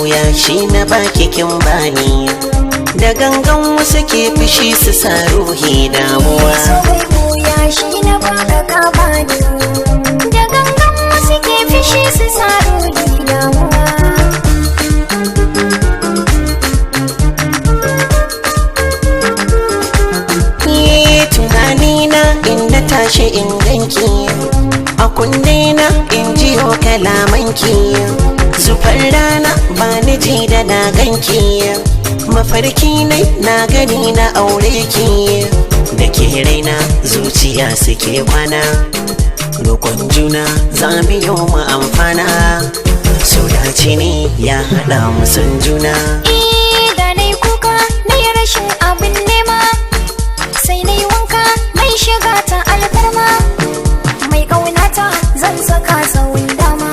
boya shi na baki kin bani, da gangan wasu ke fushi su sa ruhi damuwa. So bai boya shi na baka ka bani, da gangan wasu ke fushi su sa ruhi damuwa. Tunanina inda tashi in ganki, a kundina in jiyo kalamanki, zufar rana ba ni ji da na ganki, mafarki ne na gani na aure ki, da ke raina zuciya suke kwana, roƙon juna za mu yi mu amfana, so dace ne ya haɗa mu son juna. Da nai kuka nai rashin abin nema, sai nai wanka nai shiga ta alfarma, mai ƙaunata zan saka tsawon dama,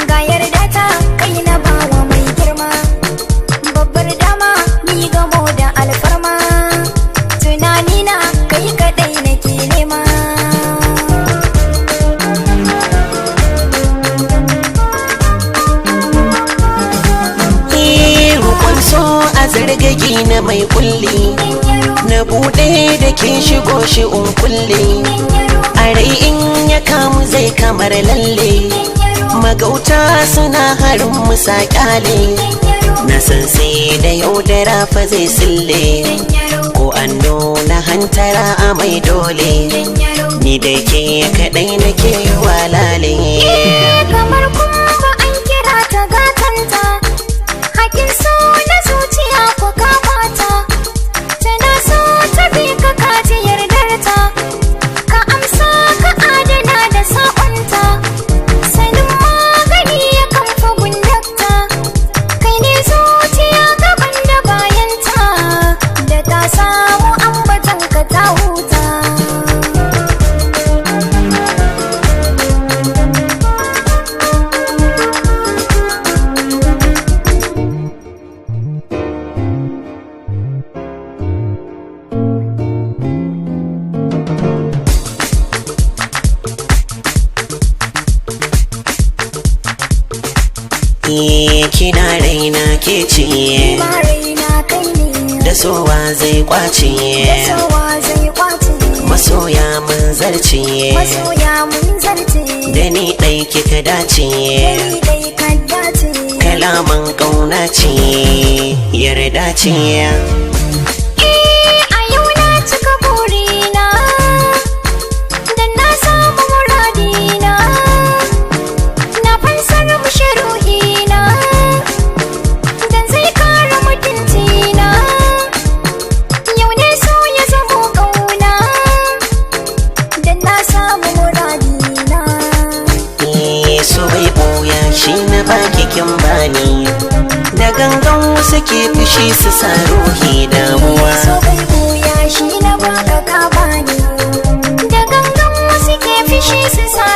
ga yarda ta kai na bawa mai girma, babbar dama ni gamo da alfarma, tunanina kai kaɗai nake nema. A zargagi na mai kulli, na buɗe da ke shigo shi un kulle, a rai in ya kamu zai kamar lalle, magauta suna harin musa kyale, na san sai da yaudara fa zai sille, ko an nuna hantara a mai dole, ni da ke kaɗai nake walale. Kamar kuma an kira ta gatanta, hakin so na zuciya ko kamata, tana so ta bi ka kaji yardarta, ka amsa ka adana da saƙonta, sanin magani ya kamfa gundakta, kai ne zuciya gaban da bayanta, da ta samu ambatan ka ta huta. Kina raina ke ce, da sowa zai kwace, masoya mun zarce, da ni ɗai kika dace, kalaman ƙauna ce, yarda ce. Shi na baki kin bani, da gangan wasu ke fushi su sa ruhi damuwa. So bai boya shi na baka ka bani, da gangan wasu ke fushi su sa